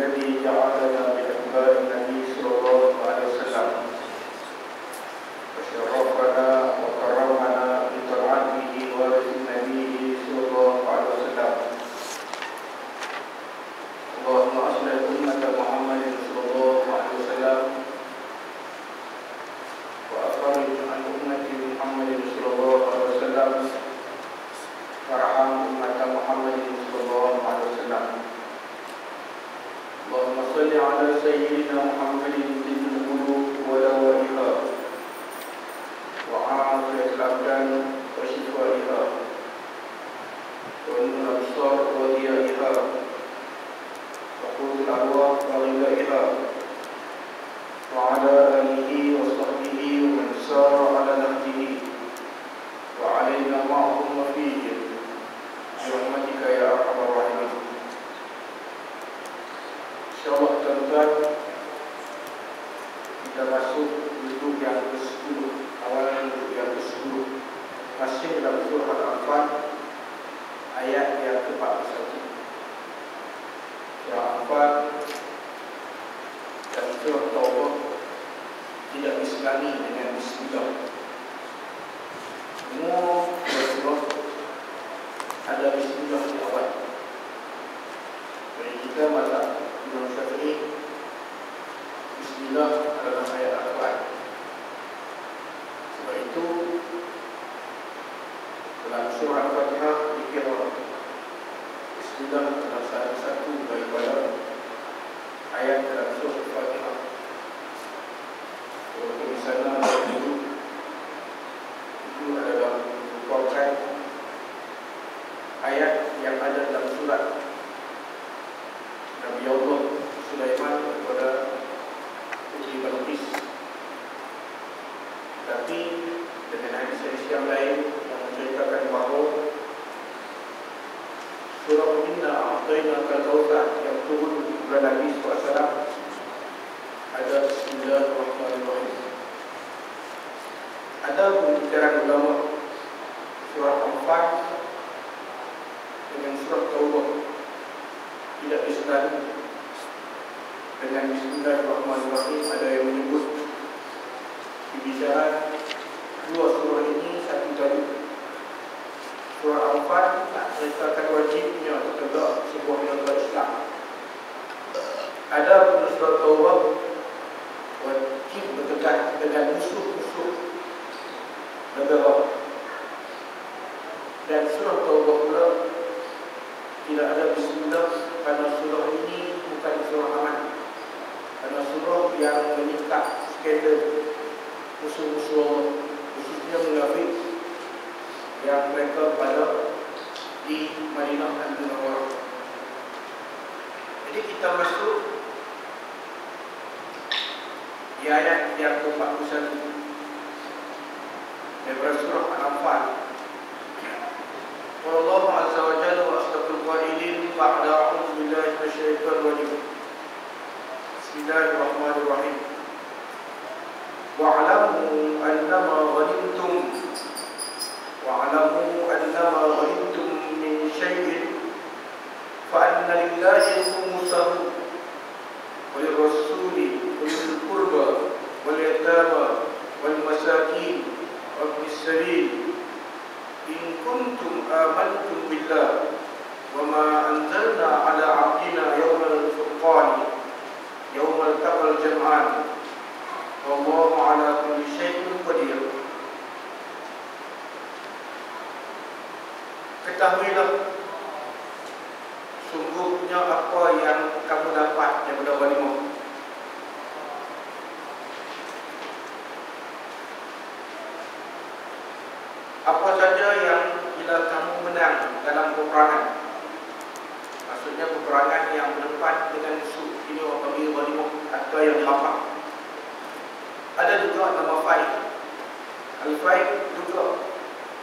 الذي جعلنا بأتباع النبي صلى الله عليه وسلم وشرفنا وكرمنا بطاعته ورسوله صلى الله عليه وسلم. اللهم أصلح أمة محمد صلى الله عليه وسلم وأخرج عن أمة محمد صلى الله عليه وسلم وارحم أمة محمد صلى الله عليه وسلم. اللهم صل على سيدنا محمد سيد القلوب ودوائها وعافية الأبدان وشفائها ونور الأبصار وضيائها وقوت الأرواح وغذائها وعلى آله وصحبه ومن سار على نهجه وعلينا معهم وفيهم برحمتك يا أرحم الراحمين. InsyaAllah tuan-tuan, kita masuk duduk yang ke-10, awal duduk yang ke-10, masih dalam surah Al-Anfal ayat yang ke-41. Surah Al-Anfal dan surah Taubah tidak diselangi dengan bismillah. Semua surah ada bismillah di awal. Jadi kita mazhab Imam Syafi'i, bismillah adalah ayat Al-Quran. Sebab itu dalam surah Al-Fatihah dikira bismillah adalah salah satu daripada ayat dalam surah Al-Fatihah. Walaupun di sana itu adalah merupakan ayat yang ada dalam surat Nabi Allah Sulaiman kepada Putri Balqis. Tapi dengan hadis-hadis yang lain yang menceritakan bahawa surah Inna A'tainakal Kautsar yang turun kepada Nabi SAW ada Bismillahirrahmanirrahim. Ada pembicaraan ulama surah Al-Anfal dengan surah Taubah tidak diselangi dengan Bismillahirrahmanirrahim. Ada yang menyebut pembicaraan dua surah ini satu kali. Surah Al-Anfal tak ceritakan wajibnya tegak sebuah negara Islam. Ada pun surah Taubah wajib berdekat dengan musuh-musuh negara. Dan surah Taubah pula tidak ada bismillah karena surah ini bukan surah aman. Karena surah yang menyingkap skandal musuh-musuh Allah, khususnya munafik yang mereka berada di Madinah Al-Munawwarah. Jadi kita masuk di ayat yang ke-41 daripada surah Al-Anfal. Wallahu azza wa jalla wa asdaqul qailin ba'da a'udzu billahi minasyaitonir rajim. Bismillahirrahmanirrahim. Wa'lamu annama ghanimtum min syai'in fa anna lillahi khumsahu wa lirrasuli wa lil qurba wal yatama wal masakin wa bis sabil in kuntum amantum billah wa ma anzalna ala 'abdina yawmal furqan yawmal taqal jam'an wallahu ala kulli syai'in qadir. Ketahuilah sungguhnya apa yang kamu dapat daripada ghanimah. Apa saja yang bila kamu menang dalam peperangan, maksudnya peperangan yang berdepan dengan musuh, ini orang panggil ghanimah atau yang dirampas. Ada juga nama faid. Al-faid juga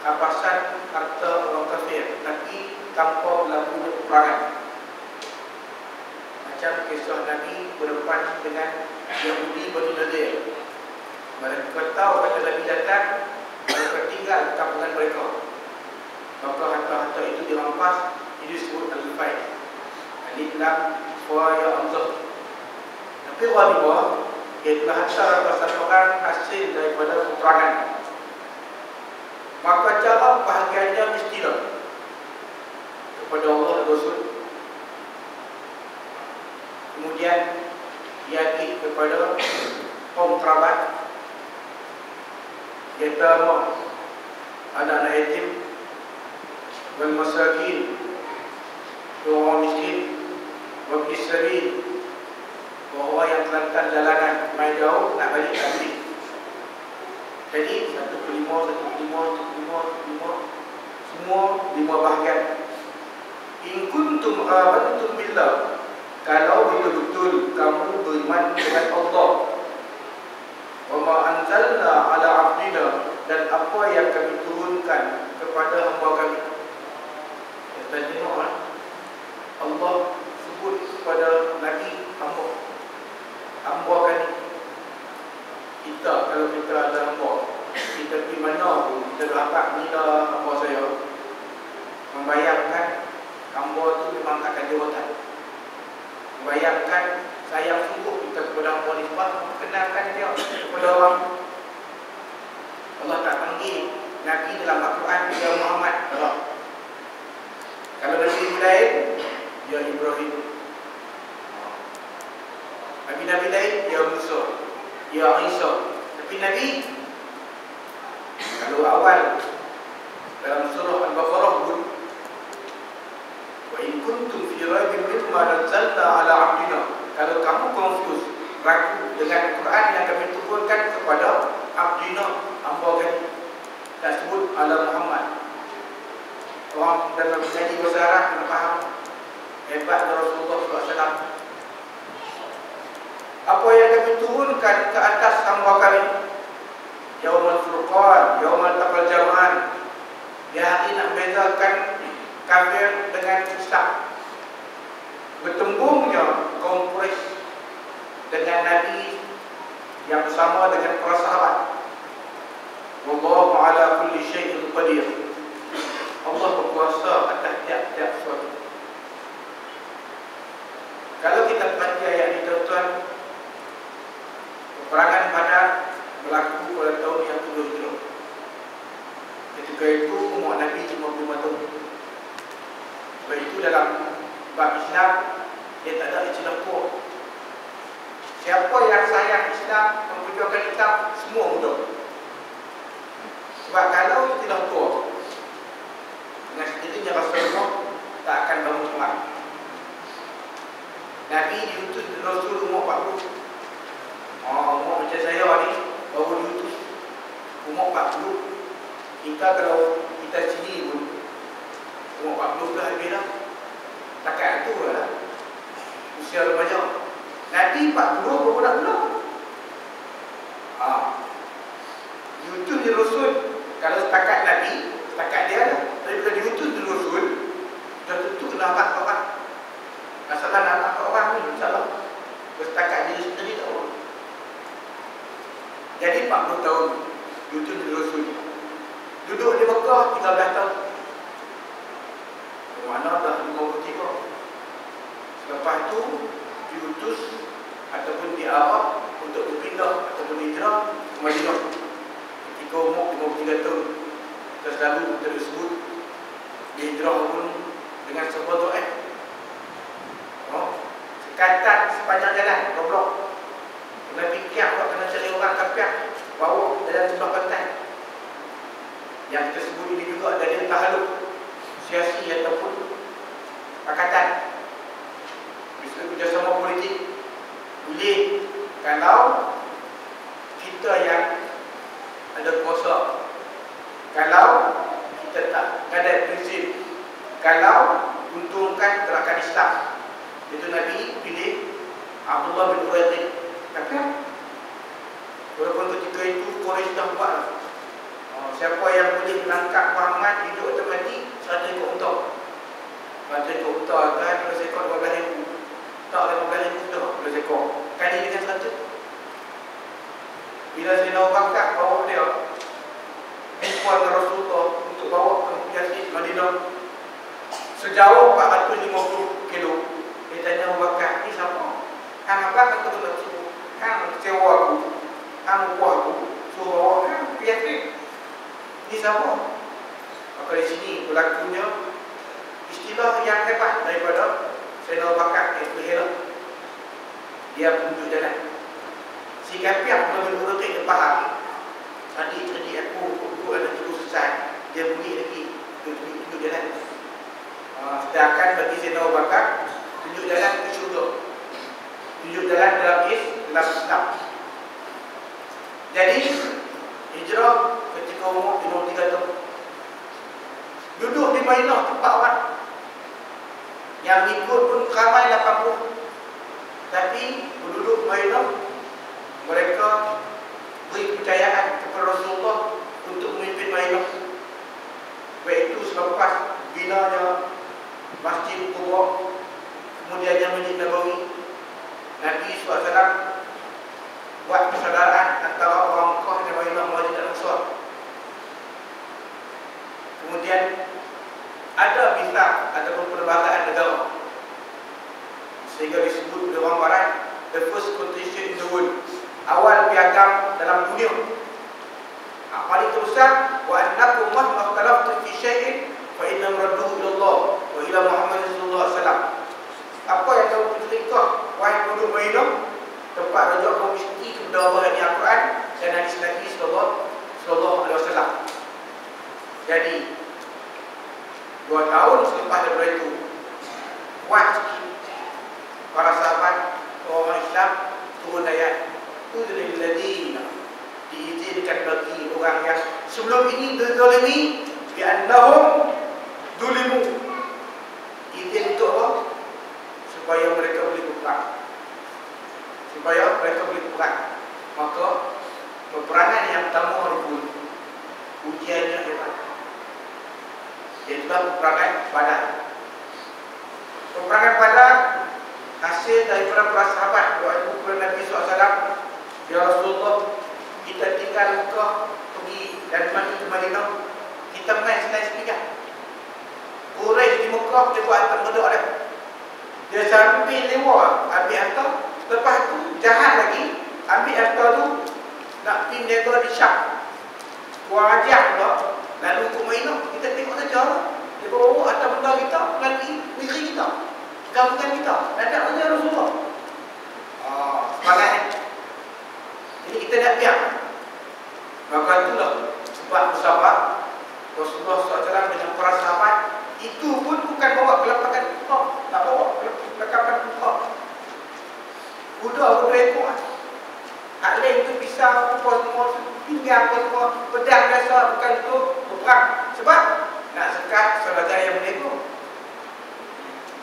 rampasan harta orang kafir tapi tanpa berlakunya peperangan. Macam kisah Nabi berdepan dengan Yahudi Bani Nadir. Mereka tahu kata Nabi datang, mereka tinggal kampungan mereka. Maka harta-harta itu dirampas, ini disebut al-faid. Alif lam ya Allah. Tapi ghanimah ialah hasil kesatuan hasil daripada peperangan. Maka cara bahagiannya mestilah kepada Allah dan Rasul. Kemudian yakin kepada kaum kerabat, yatama, anak-anak yatim, wal masakin, orang miskin, wa ibnis sabil, orang yang terlantar jalanan, main jauh nak balik tak balik. Jadi 1/5, 1/5, 1/5, semua 5 bahagian. In kuntum amantum billah, kalau betul-betul kamu beriman dengan Allah, wa ma anzalna ala abdina, dan apa yang kami turunkan kepada hamba kami. Kita tengoklah Allah sebut kepada Nabi hamba kami. Kita kalau kita ada hamba, kita pergi mana pun kita dapat bila hamba saya, membayangkan hamba tu memang akan jawatan. Bayangkan sayang sungguh kita kepada Allah ni, sebab kenalkan dia kepada orang. Allah tak panggil Nabi dalam Al-Quran dia Muhammad. Kalau Nabi lain dia Ibrahim, Nabi lain dia Musa, dia Isa. Tapi Nabi, kalau awal dalam surah Al-Baqarah pun, wa in kuntum fi raibin mimma nazzalna ala abdina, kalau kamu confuse, ragu dengan Quran yang kami turunkan kepada abdina, hamba kami, tak sebut ala Muhammad. Orang dalam menjadi bahasa Arab kena faham hebatnya Rasulullah SAW. Apa yang kami turunkan ke atas hamba kami, Yaumul Furqan, Yaumul Taqal Jam'an, di hari nak bezakan kafir dengan Islam. Bertembungnya kaum Quraisy dengan Nabi yang bersama dengan para sahabat. Wallahu ala kulli syai'in qadir. Allah berkuasa atas tiap-tiap sesuatu. Kalau kita baca ayat ini tuan-tuan, peperangan Badar berlaku pada tahun yang ke-7. Ketika itu umur Nabi 55 tahun. Sebab itu dalam bab Islam dia tak ada istilah tua. Siapa yang sayang Islam, memperjuangkan Islam, semua muda. Sebab kalau istilah tua, dengan sendirinya Rasulullah tak akan bangun perang. Nabi diutus Rasul umur 40. Umur macam saya ni baru diutus umur 40. Kita kalau kita sini pun umur 40 dah habis dah. Takat tu lah usia remaja. Nabi 40 baru nak belum. Diutus di Rasul. Kalau setakat Nabi, setakat dia lah. Tapi bila diutus di Rasul, dah tentu kena nampak orang. Masalah nak nampak orang ni, insyaAllah setakat diri sendiri tak orang. Jadi 40 tahun diutus di Rasul. Duduk di Mekah 13 tahun. Mana dah 53. Lepas tu diutus ataupun diarah untuk berpindah ataupun hijrah ke Madinah. Ketika umur 53 tahun, kita selalu tersebut dihijrah pun dengan sebuah doa. Sekatan sepanjang jalan, goblok. Kena fikir awak kena cari orang kafir, bawa dalam sebuah pantai. Yang kita sebut ini juga dari tahaluk siasi ataupun pakatan. Bisa kerjasama politik. Boleh kalau kita yang ada kuasa, kalau kita tak ada prinsip, kalau untungkan gerakan Islam. Itu Nabi pilih Abdullah bin Uraiqid. Tapi walaupun ketika itu Quraisy dah buat lah. Siapa yang boleh menangkap Muhammad hidup atau mati, 100 ekor unta. 100 ekor unta kan 12 ekor 12,000. Tak 15,000 dah 12 ekor. Kali dengan 100. Bila Sayyidina Abu Bakar bawa dia jumpa dengan Rasulullah untuk bawa ke Madinah sejauh 450 kilo. Dia tanya Abu Bakar, ni siapa? Hang apa kata betul suruh? Hang kecewa aku, hang upah aku, suruh bawa hang pergi Yathrib. Ni siapa? Maka di sini berlakunya istilah yang hebat daripada Sayyidina Abu Bakar, iaitu Hira. Dia tunjuk jalan. Si kafir menurut dia faham. Tadi aku ada tidur selesai. Dia bunyi lagi tunjuk jalan. Sedangkan bagi Sayyidina Abu Bakar, tunjuk jalan ke syurga, tunjuk jalan dalam Islam. Jadi hijrah ketika umur 53 tahun, duduk di Madinah tempat orang yang ikut pun ramai 80. Tapi penduduk Madinah, mereka beri kepercayaan kepada Rasulullah untuk memimpin Madinah. Baik itu selepas binanya Masjid Quba, kemudiannya Masjid Nabawi, Nabi SAW buat persaudaraan antara orang Mekah dan Madinah, Muhajirin dan Ansar. Kemudian ada mithaq ataupun perlembagaan negara, sehingga disebut oleh orang Barat the first constitution in the world, awal piagam dalam dunia. Paling terbesar, wa annakum mahma ikhtalaftum fi syai'in fa inna radduhu ila Allah wa ila Muhammad sallallahu alaihi wasallam. Apa yang kamu perintah wahai penduduk Madinah, tempat rujuk kamu mesti kepada Allah dan Al-Quran dan hadis Nabi sallallahu alaihi wasallam. Jadi 2 tahun selepas daripada itu, kuat para sahabat orang Islam turun ayat udhil ladina, diizinkan bagi orang yang sebelum ini dizalimi bi annahum zulimu, izin untuk Allah supaya mereka boleh berperang, maka peperangan yang pertama dipun ujiannya hebat, iaitu peperangan Badar. Peperangan Badar hasil daripada para sahabat doa ibu kepada Nabi SAW, ya Rasulullah, kita tinggal Mekah pergi dan mandi ke Madinah, kita main senang sepinggan. Quraisy di Mekah dia buat harta merdok dia. Dia sambil lewat ambil harta, lepas tu jahat lagi ambil harta tu nak pergi niaga di Syam. Wajah pula lalu ke Madinah, kita tengok saja dia bawa harta benda kita melalui negeri kita, gabungan kita, dan tak ada Rasulullah. Semangat. Jadi kita nak biar. Maka itulah sebab sahabat Rasulullah SAW dengan para sahabat itu pun bukan bawa kelapakan kuda, tak bawa kelapakan kuda. Kuda ekor. Hak lain itu pisau, semua pinggang semua, pedang biasa, bukan itu berperang. Sebab nak sekat saudara yang menego.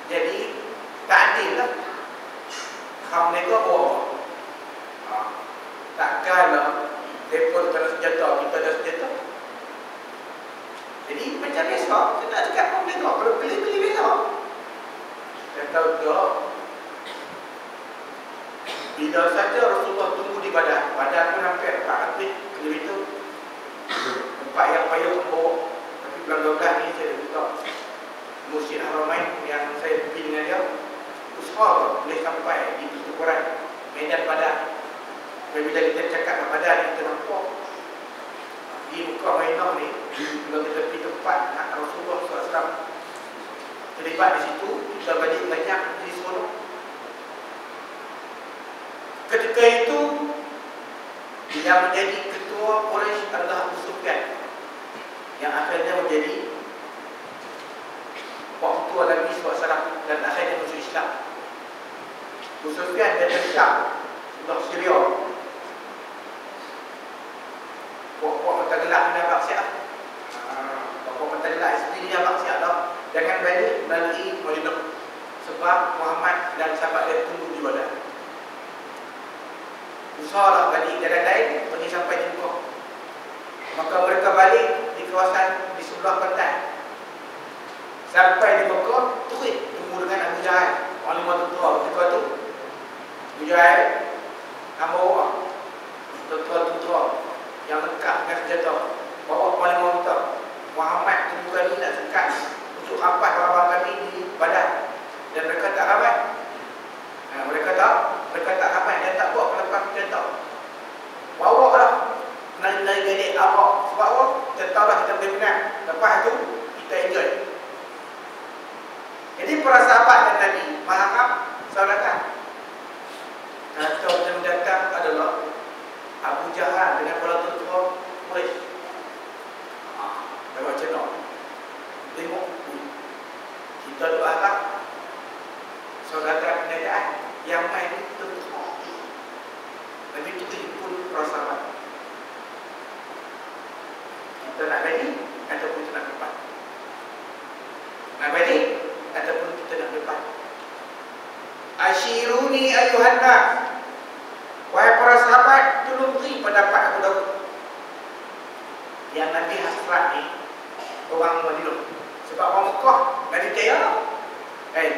Jadi tak adil lah. Kamu nego bawa. Takkanlah mereka tak ada senjata, kita ada senjata. Jadi macam biasa, kita nak cakap pun nego, kalau pilih-pilih biasa. Dan tahu tak, bila saja Rasulullah tunggu di Badar pun hampir 400 km, tempat yang payah membawa. Tapi bulan 12 ni saya buka Masjid Haramain yang saya pergi dengan dia, usaha boleh sampai di pertukaran Medan Badar. Bila kita cakap Badar, kita nampak di muka Madinah ni, kalau kita pergi tempat nak Rasulullah SAW terlibat di situ, kita banyak di seronok. Ketika itu yang menjadi ketua Quraisy adalah Abu Sufyan, yang akhirnya menjadi ketua Nabi SAW dan akhirnya masuk Islam. Abu Sufyan dan Syam untuk Syria. Puak-puak mata gelap ni nampak siap. Puak-puak mata gelap sendiri nampak siap dah. Jangan balik melalui Madinah, sebab Muhammad dan sahabat dia tunggu di Badar. Usahalah balik jalan lain pergi sampai di Mekah. Maka mereka balik di kawasan di sebelah pantai. Sampai di Mekah, terus tunggu dengan Abu Jahal, panglima tentera ketika tu. Abu Jahal hamba orang tentera yang lengkap dengan senjata, bawa panglima kita Muhammad tunggu kami nak sekat untuk rampas orang kami di Badar, dan mereka tak ramai. para sahabat dan Nabi mahakam saudara. Kata yang datang adalah Abu Jahal dengan para tua Quraisy. Lewat channel tengok kita doa harap saudara penedaan yang main itu Nabi itu himpun para sahabat. Kita nak balik ataupun kita nak depan, nak balik ataupun kita nak depan. Asyiruni ayuhan nas, wahai para sahabat, tolong beri pendapat aku dahulu. Yang Nabi hasrat ni orang Madinah, sebab orang Mekah Nabi percaya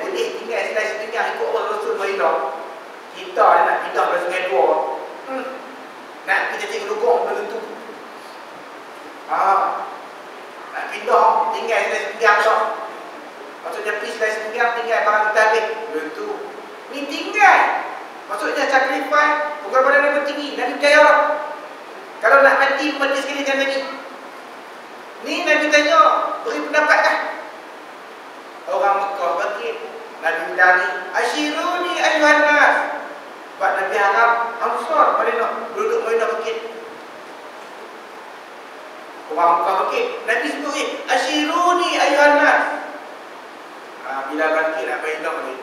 boleh tinggal setengah ikut orang Rasul Madinah. Kita nak pindah dari Sungai Dua, nak pergi jadi gelugong belum tentu. Nak pindah tinggal setengah tak, maksudnya pergi setengah tinggal barang kita habis belum tentu. Ni tinggal, maksudnya sacrifice bukan pada Nabi tinggi. Nabi percaya kalau nak mati, mati sekali dengan Nabi. Ni Nabi tanya, beri pendapat kah? Orang Mekah bangkit, Nabi dari asyiruni ayuhan nas. Sebab Nabi harap Ansar Madinah, duduk Madinah bangkit. Orang Mekah bangkit, Nabi sebut asyiruni ayuhan nas. Bila bangkit nak Madinah ni,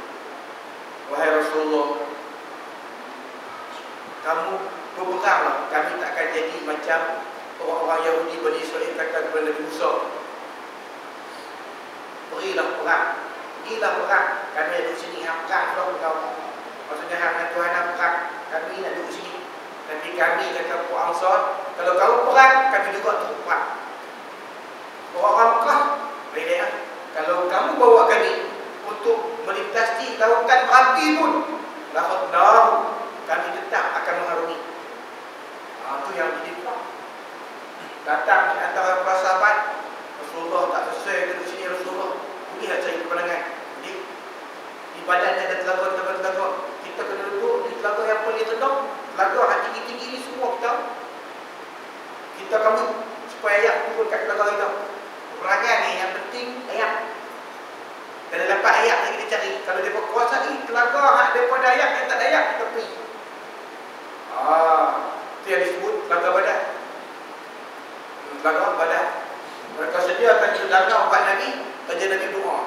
wahai Rasulullah, kamu berperanglah, kami tak akan jadi macam orang-orang Yahudi Bani Israel kata kepada Nabi Musa, berilah perang, kami ada di sini, hang perang kalau kau, maksudnya hang Tuhan nak perang, kami nak duduk sini. Tapi kami kata Puan Ansar, kalau kau perang, kami juga untuk perang. Orang Mekah beda, kalau kamu bawa kami untuk melintasi lautan api pun, kami tetap akan mengharungi. Itu yang didipak. Datang di antara para sahabat, Rasulullah tak selesai duduk sini. Rasulullah boleh cari kemenangan. Jadi di badannya ada telaga. Kita kena duduk di telaga yang paling rendah. Telaga yang tinggi-tinggi ni semua kita kamu supaya ayat turun kat telaga kita. Perangan ni yang penting ayat. Kena dapat ayat yang kita cari. Kalau dia berkuasai telaga hak daripada ayat yang tak ada ayat, kita pergi. Itu yang disebut telaga badan. Telaga badan. Mereka sediakan telaga empat Nabi, kerja Nabi doa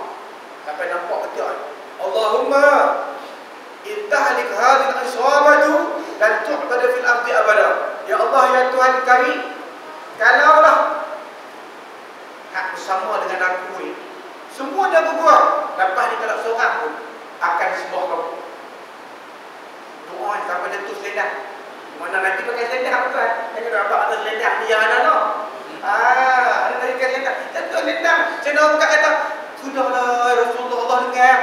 sampai nampak betul. Allahumma intahlik hadhihi al-isabatu dan tu'bada fil ardi abada. Ya Allah, ya Tuhan kami, kalaulah hak bersama dengan aku ni, semua dah berbuat, lepas ni kalau seorang pun akan sembah kamu. Doa sampai dia tu selendang. Mana Nabi pakai selendang bukan? Dia kena nampak atas selendang ni yang ada tau. Ada Nabi pakai selendang. Tentu selendang. Selendang bukan kata, sudahlah Rasulullah, Allah dengar.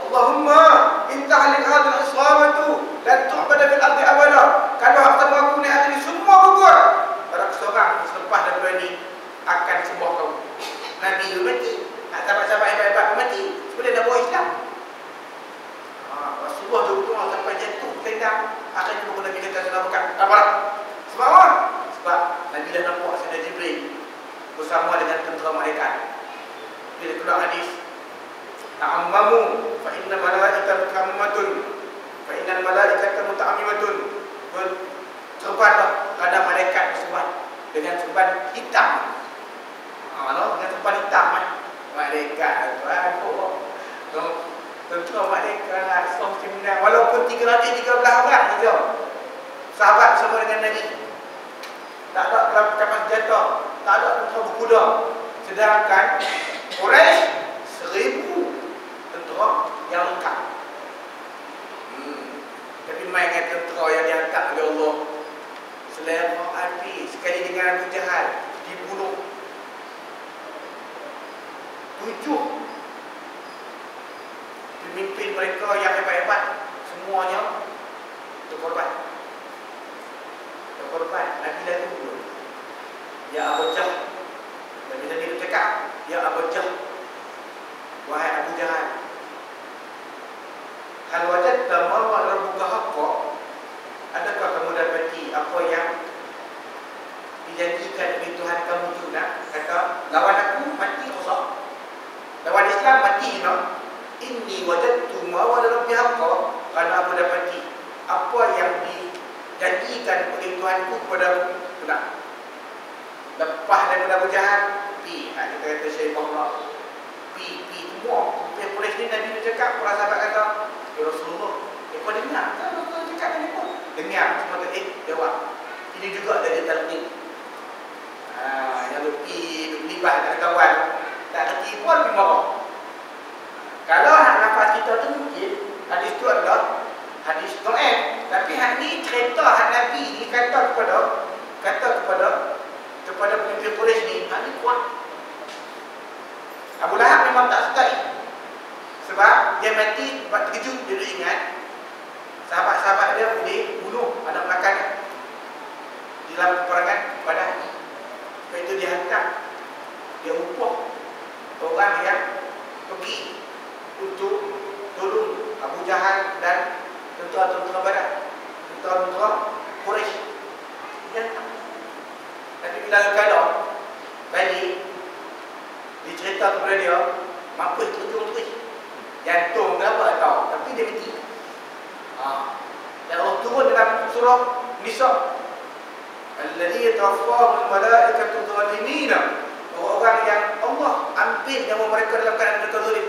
Allahumma intahlik hadhihi al-isabatu lan tu'bada fil ardi abada. Kalau hak sama aku ni hari ni semua berbuat, pada seorang selepas daripada ni akan sembah kamu. Nabi mati, nak sahabat-sahabat hebat-hebat mati sebelum nak bawa Islam. Rasulullah duduk sampai jatuh selendang. Akhirnya pun Nabi kata selamatkan. Apa? Sebab apa? Sebab Nabi dah nampak Sayyidina Jibril bersama dengan tentera malaikat. Bila keluar hadis, ta'ammamu fa inna malaikata mutammatun fa innal malaikata muta'ammimatun. Serbanlah kerana malaikat berserban dengan serban hitam. Dengan serban hitam malaikat tentu malaikat nak som sembilan, walaupun 13 orang saja sahabat bersama dengan Nabi, tak ada kapal senjata, tak ada tentera berkuda, sedangkan Quraisy 1000 tentera yang lengkap. Tapi mainkan tentera yang diangkat oleh Allah, selera api sekali dengan Abu Jahal dibunuh 7 pemimpin mereka yang hebat-hebat, semuanya terkorban. Nabi dah tunggu. Ya Abu Jahal, Nabi tadi bercakap, ya Abu Jahal, wahai Abu Jahal, hal wajadta ma rabbuka haqqa, adakah kamu dapati apa yang dijanjikan oleh Tuhan kamu itu? Kata, lawan aku mati rosak, lawan Islam Madinah, inni wajadtu ma wa'ada rabbi haqqan, kerana aku dapati apa yang dijanjikan oleh Tuhanku kepada aku benar. Lepas daripada Abu Jahal, kita kata Syekh Allah, semua Quraisy ni Nabi cakap, para sahabat kata, ya Rasulullah, kau dengar tak Rasulullah cakap ni pun? Dengar, semua kata, jawab. Ini juga dari talqin. Yang lebih libah dengan kawan, tak kerti pun lebih marah. Kalau hak nafas kita tu mungkin hadis tu adalah hadis dhaif, tapi hak ni cerita hak Nabi ni kata kepada pemimpin Quraisy ni, hak ni kuat. Abu Lahab memang tak suka ini, sebab dia mati sebab terkejut. Dia ingat sahabat-sahabat dia boleh bunuh anak belakang di dalam peperangan Badar. Sebab itu dia hantar, dia upah orang yang pergi untuk tolong Abu Jahal dan tentera-tentera Badar, tentera-tentera Quraisy. Tapi bila kalau balik, dicerita kepada dia, mampus terjun terus, jantung ke apa tahu, tapi dia mati. Dan Allah turun dalam surah Nisa, alladzi yatawaffahumul malaikatu zalimina, orang yang Allah ambil nyawa mereka dalam keadaan mereka zalim.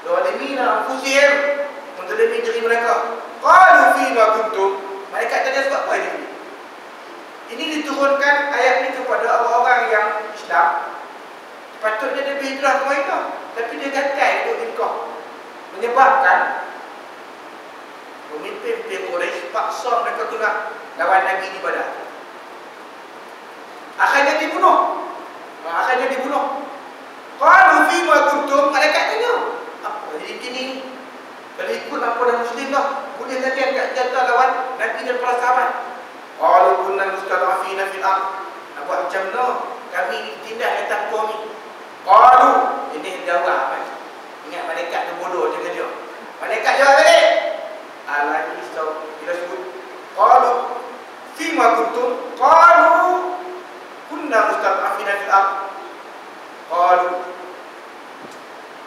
Zalimina anfusihim, menzalimi diri mereka. Qalu fima kuntum, malaikat tanya sebab apa ini? Ini diturunkan ayat ini kepada orang-orang yang Islam. Patutnya dia berhijrah ke Madinah, tapi dia gagal untuk hijrah, menyebabkan pemimpin Quraisy paksa mereka guna lawan Nabi di Badar. Akhirnya dibunuh. Qalu fima kuntum, malaikat tanya, apa jadi begini? Kalau ikut apa dah Muslim dah, boleh lagi angkat senjata lawan Nabi dan para sahabat. Qalu kunna mustad'afina fil ardh, nak buat macam mana? Kami ditindas atas bumi. Qalu, ini jawab. Ingat malaikat tu bodoh dengan dia. Malaikat jawab balik. Alani istau, bila sebut qalu fima kuntum, qalu kunna mustad'afina fil ardh. Qalu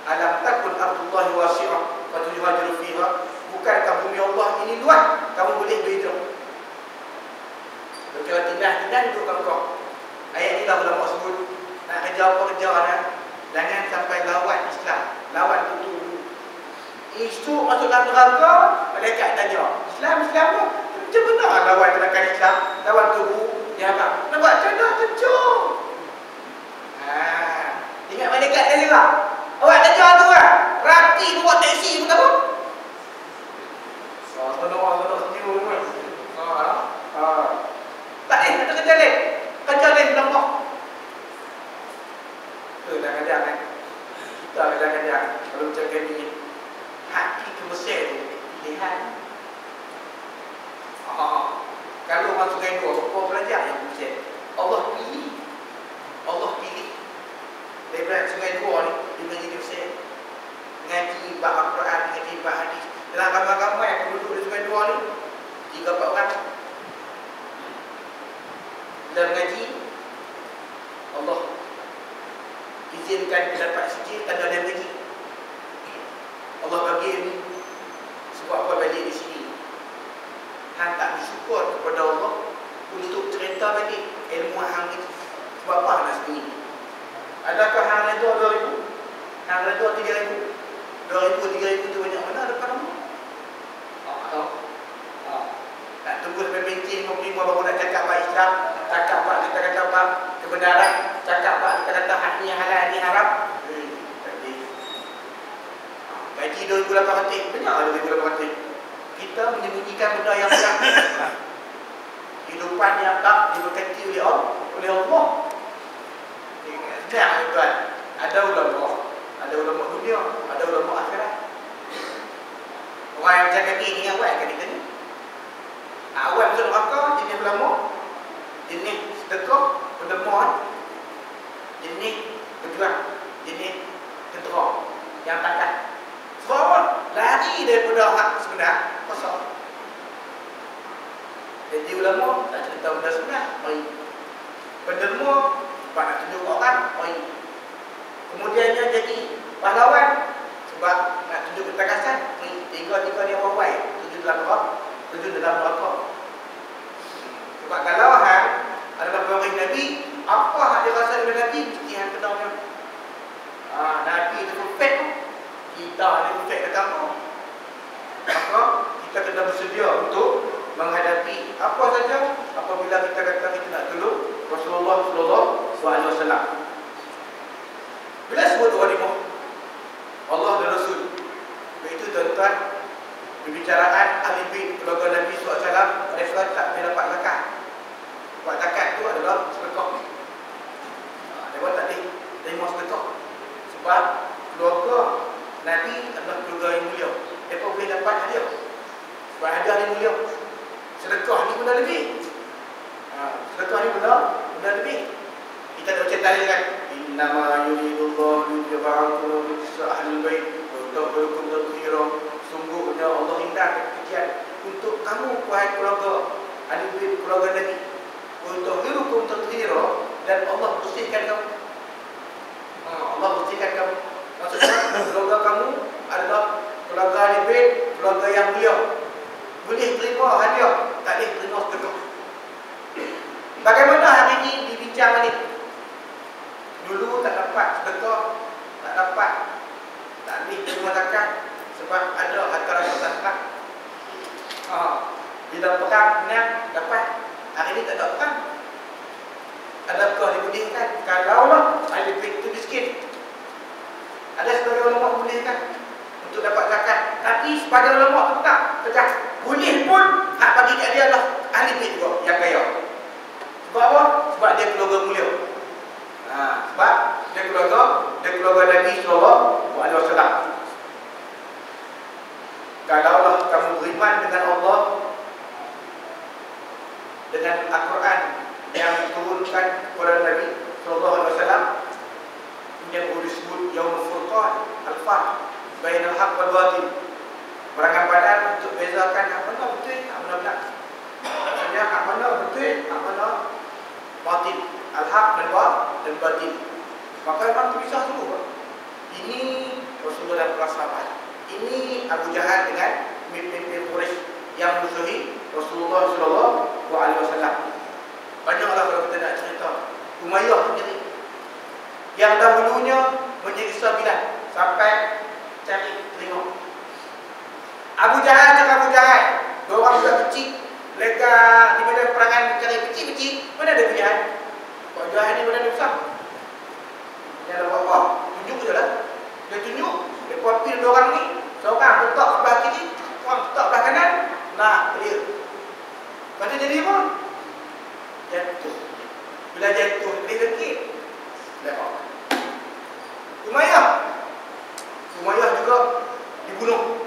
alam takun ardullahi wasi'ah fatuhajiru fiha, bukankah bumi Allah ini luas, kamu boleh berhijrah. Kalau tindas untuk kau. Ayat inilah ulama sebut, nak kerja apa kerja dah, jangan sampai lawan Islam, lawan itu. Isu masuk dalam neraka, malaikat tanya, Islam tu macam mana lawan gerakan Islam, lawan tubuh diharap. Nak buat macam mana? Kencur. Ingat malaikat tanya lah, awak tanya tu lah, rapi bawa taksi pun tak apa. Tolong senyum pun. Tak ada kerja lain. Kerja lain berlampau. Itu dah kadang kan. Kita kadang-kadang kalau macam ni, hati ke Mesir tu pilihan. Kalau masuk ke dua, kau belajar yang Mesir, Allah pilih. Daripada Sungai Dua ni, dia pergi di Mesir, ngaji bab Al-Quran, ngaji bab hadis. Dalam ramai-ramai yang penduduk di Sungai Dua ni, 3-4 orang. Dalam ngaji, Allah izinkan dia dapat sikit tanda dia ngaji. Allah bagi ni sebab apa balik di sini. Hang tak bersyukur kepada Allah untuk cerita balik ilmu hang ni. Sebab apa nak sendiri? Adakah hang redha 2,000? Hang redha 3,000? 2,000, 3,000 tu banyak mana depan Allah? Tak tunggu sampai pencin 55 baru nak cakap bab Islam, cakap bab kata-kata bab kebenaran, cakap bab kata-kata hak ni halal ni haram. Gaji 2,800, banyak 2,800. Kita menyembunyikan benda yang benar. Kehidupan yang tak diberkati oleh Allah. Senang tuan. Ada ulama dunia, ada ulama akhirat. Orang yang macam kami ni awal kan kita ni. Awal masuk neraka, jenis ulama, jenis sedekah, pendermawan, jenis berjuang, jenis tentera yang takkan. Semua lari daripada hak sebenar, kosong. Jadi ulama tak cerita benda sebenar, baik. Penderma sebab nak tunjuk orang, baik. Kemudiannya jadi pahlawan sebab nak tunjuk ketakasan. Tiga-tiga dia orang baik, tujuh dalam neraka. Sebab kalau hang adalah pewaris Nabi, apa hak dia rasa dengan Nabi, mesti hang kenalnya. Nabi itu perfect, kita ni perfect kata apa? Maka kita kena bersedia untuk menghadapi apa saja apabila kita kata kita nak tolong Rasulullah SAW. Bila sebut ghanimah Allah dan Rasul, itu tuan-tuan, pembicaraan ahli bait keluarga Nabi SAW, mereka tak boleh dapat zakat. Buat zakat itu adalah sedekah. Mereka tak boleh terima sedekah sebab keluarga Nabi adalah keluarga yang mulia. Mereka boleh dapat hadiah sebab hadiah yang mulia. Sedekah ni benda lebih. Sedekah ni benda lebih. Kita tak baca tali kan, innama yuridullahu liyudhhibakum rijsa ahlil bait wa yutahhirakum tathhira. Sungguhnya Allah hendak kekian untuk kamu wahai keluarga ahli bait keluarga Nabi, wa yutahhirakum tathhira, dan Allah bersihkan kamu. Allah bersihkan kamu. Maksudnya keluarga kamu adalah keluarga ahli bait, keluarga yang mulia. Boleh terima hadiah, tak boleh terima sedekah. Bagaimana hari ini dibincang ni? Dulu tak dapat sedekah, tak boleh terima zakat sebab ada harta rampasan perang. Bila perang menang dapat, hari ini tak ada perang. Adakah dibolehkan kalaulah ahli bait itu miskin? Ada sebagai ulama bolehkan untuk dapat zakat, tapi sebagai ulama tetap tegas boleh pun hak bagi kat dia adalah ahli bait juga yang kaya. Sebab apa? Sebab dia keluarga mulia. Sebab dia keluarga Nabi SAW. Kalaulah kamu beriman dengan Allah, dengan Al-Quran yang diturunkan kepada Nabi SAW, yang disebut Yaumul Furqan, Al-Fah, bainal haq wal batil, perangan badan untuk bezakan hak mana betul, hak mana benar. Maksudnya hak mana betul, hak mana batil, al-haq dan batil. Maka memang terpisah dulu. Ini Rasulullah dan para sahabat. Ini Abu Jahal dengan pemimpin Quraisy yang musuhi Rasulullah SAW. Banyaklah kalau kita nak cerita. Umayyah sendiri yang dahulunya menyiksa Bilal sampai cari telinga. Abu Jahal cakap Abu Jahal, dua orang budak kecil, mereka di medan perangan cari kecil-kecil, mana ada pilihan? Kau Jahal ni mana ada besar? Dia ada apa? Tunjuk je lah. Dia tunjuk, dia pilih dua orang ni, seorang letak sebelah kiri, seorang letak sebelah kanan. Nah, clear. Lepas tu jadi apa? Jatuh. Bila jatuh, dia dengkit. Lepas Umayyah juga dibunuh.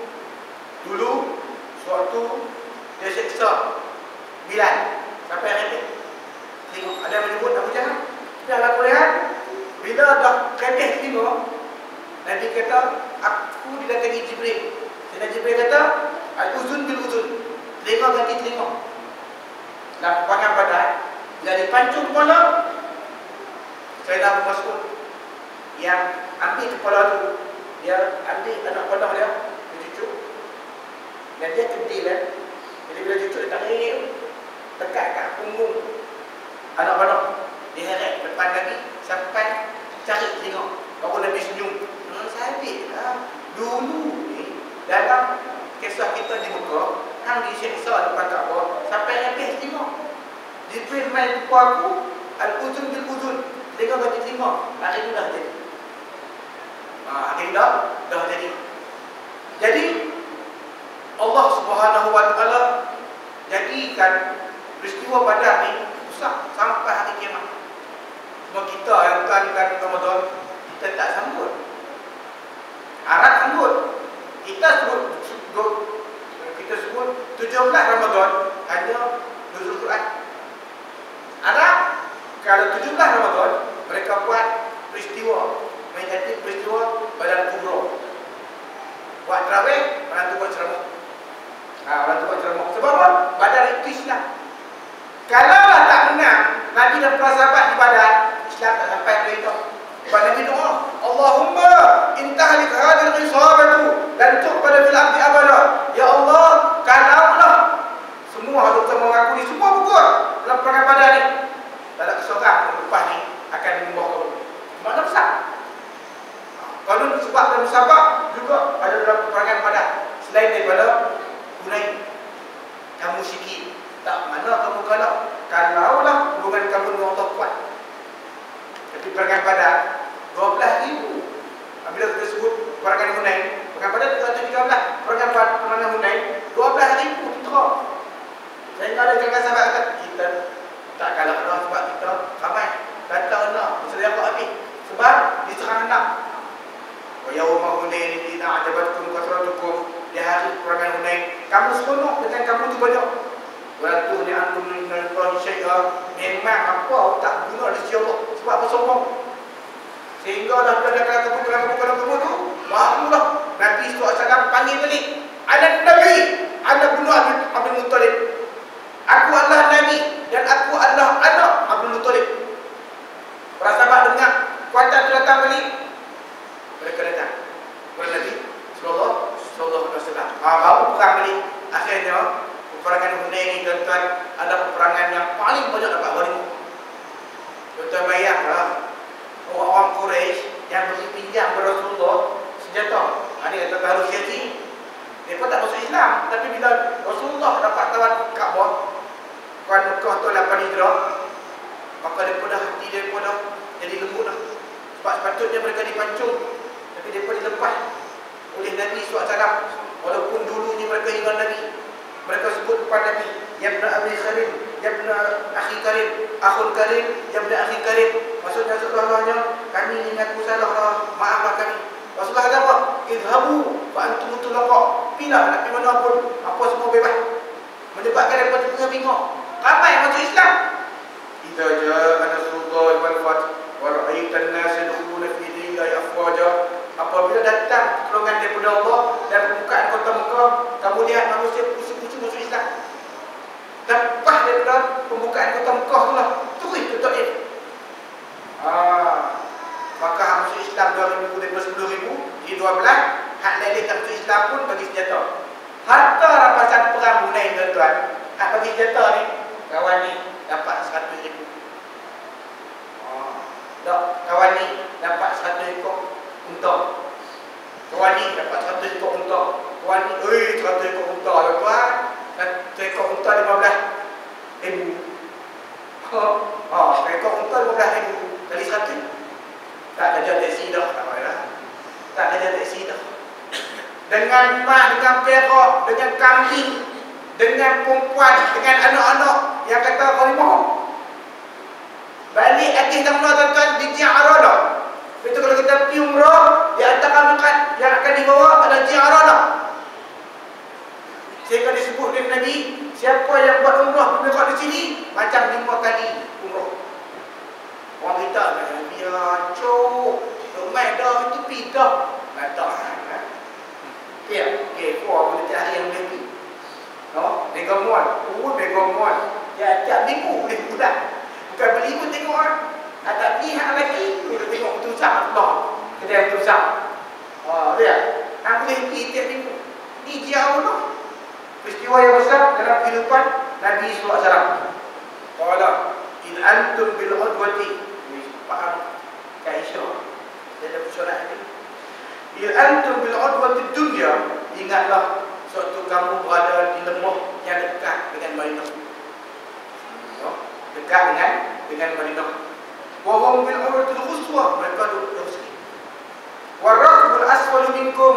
Dulu suatu dia seksa Bilal sampai akhirnya. Tengok ada yang menyebut Abu Jahal. Dah lah kuliah. Bila dah kedeh tengok, Nabi kata aku didatangi Jibril. Dan Jibril kata al-uzun bil uzun. Telinga ganti telinga. Dalam peperangan Badar, bila dipancung kepala, Sayyidina Abu Mas'ud yang ambil kepala tu, dia ambil anak panah dia cucuk, dan dia kedil kan. Jadi bila cucuk dia tarik, tekat kat punggung anak panah, dia heret depan Nabi sampai cari tengok. Baru Nabi senyum. Sabit lah. Dulu ni dalam kisah kita di Mekah, hang diseksa depan Kaabah sampai habis tengok. Jibril main jumpa aku, al-uzun bil uzun, tengok bagi tengok. Hari tu dah jadi. Hari dah jadi. Jadi Allah Subhanahu wa taala jadikan peristiwa Badar ni besar sampai hari kiamat. Cuma kita yang kan Ramadan, kita tak sambut. Arab sambut. Kita sebut 17 Ramadan hanya nuzul Quran. Arab kalau 17 Ramadan mereka buat peristiwa, mengganti peristiwa Badar Kubra. Buat tarawih, orang tu buat ceramah. Orang tu buat ceramah. Sebab apa? Badar itu Islam. Kalau tak menang Nabi dan para sahabat di Badar, Islam tak sampai ke itu. Sebab Nabi doa, Allahumma intahlik hadil isabatu dan tuqbala fil ardi abada. Ya Allah, kalaulah semua doktor mengakui semua gugur dalam perangan Badar ni, tak ada seorang yang lepas ni akan menyembah kamu. Mana besar? Kalau sebab dan musabak juga ada dalam perangan Badar. Selain daripada Hunain, kamu sikit. Tak mana kamu kalaulah hubungan kamu dengan Allah kuat. Tapi perangan Badar 12,000. Bila kita sebut perangan Hunain, perangan Badar 213, perangan Hunain 12,000 tentera. Saya ada kawan sahabat kata, kita tak kalah dah sebab kita ramai. Datang dah, sedia kau habis. Sebab diserang nak. Wa yauma Hunain idza ajabatkum kasratukum, di hari perangan Hunain, kamu seronok dengan kamu tu banyak. Wa tu ni antum min Allah syai'a, memang apa tak guna di sisi Allah sebab bersombong. Sehingga dah kata kebutuhan tu, barulah Nabi SAW panggil balik. Ana Nabi, ana bin Abdul Muttalib. Aku adalah Nabi dan aku adalah anak Abdul Muttalib. Para sahabat dengar kuatan tu datang balik, mereka datang kepada Nabi sallallahu alaihi wasallam. Baru perang balik. Akhirnya peperangan Hunain ni tuan-tuan adalah peperangan yang paling banyak dapat ghanimah. Tuan-tuan bayanglah orang-orang Quraisy yang berpinjam kepada Rasulullah senjata. Ada kata harus jadi. Mereka tak masuk Islam, tapi bila Rasulullah dapat tawan Kaabah, Quran Mekah tu 8 Hijrah, maka daripada hati daripada jadi lembut dah. Sebab sepatutnya mereka dipancung, tapi mereka dilepas oleh Nabi SAW. Walaupun dulunya mereka ingat Nabi, mereka sebut kepada Nabi, Ya ibn Abi Karim, Ya ibn Akhi Karim, Akhul Karim, Ya ibn Akhi Karim. Maksudnya Rasulullah-nya, kami ingatku salah lah, maaflah kami. Rasulullah kata apa? Idhabu wa antum tulaqa. Pilah nak pergi mana pun, apa semua bebas. Menyebabkan mereka tengah-bingung. Ramai yang masuk Islam. Idza jaa nasrullahi wal fath wa ra'aita an-nas yadkhuluna fi dinillahi afwaja. Apabila datang pertolongan daripada Allah dan pembukaan kota Mekah, kamu lihat manusia pusu-pusu masuk Islam. Lepas daripada pembukaan kota Mekah tu lah, terus ke Taif. Maka hak masuk Islam 2,000 daripada 10,000 di 12, hak lain tak masuk Islam pun bagi senjata. Harta rampasan perang Hunain tuan-tuan, hak bagi senjata ni, kawan ni dapat 100,000. Kawan ni dapat 100 ekor unta. Kawan ni dapat 100 ekor unta. Kawan ni, 100 ekor unta tuan-tuan. 100 ekor unta 15,000. 100 ekor unta 15,000 kali 100. Tak kerja taksi dah, tak payah. Tak kerja taksi dah. Dengan emas, dengan perak, dengan kambing, dengan perempuan, dengan anak-anak yang kata ghanimah. Balik hadis tamlah tuan-tuan di Ji'arah dah. Betul kalau kita pergi umrah, di antara miqat yang akan dibawa adalah Ji'arah dah. Sehingga disebut oleh Nabi, siapa yang buat umrah miqat di sini macam 5 kali umrah. Orang kita biar cok, ramai dah itu pindah. Datang. Ya, okey, kau boleh cari yang lebih. No, mega mall. Mega mall. Ya, tiap minggu boleh budak. Bukan beli pun tengok ah. Tak pihak lagi, boleh tengok betul sah Allah. Kedai betul sah. Lihat. Aku boleh pergi tiap minggu. Ni jauh tu. Peristiwa yang besar dalam kehidupan Nabi SAW. Qala in antum bil udwati. Faham? Kaisyah. Dia ada persoalan ni. In antum bil udwati dunya, ingatlah suatu kamu berada di lembah yang dekat dengan Madinah. Dekat dengan Madinah. Wa hum bil urwatil quswa, mereka duduk jauh sikit. Wa rakbul asfal minkum,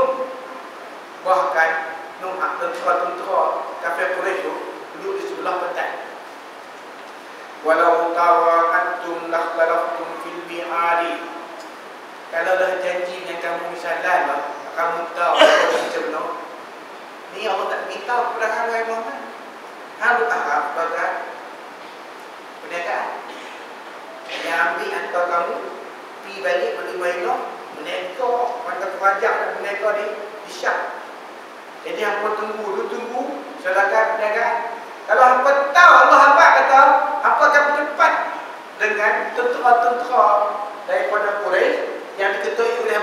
bahkan tentera kafir Quraisy duduk di sebelah pantai. Walau tawa'attum lakhtalaftum fil mi'adi. Kalau dah janji dengan kamu misalnya lah, kamu tahu macam mana. Ni Allah tak minta kepada hamba Muhammad. Hamba tahap bagai perniagaan. Yang ambil hantar kamu pergi balik balik Madinah, meneka mantap pajak dan meneka di Syam. Jadi hampa tunggu silakan perniagaan. Kalau hampa tahu Allah hampa kata hampa akan berdepan dengan tentera-tentera daripada Quraisy yang diketuai oleh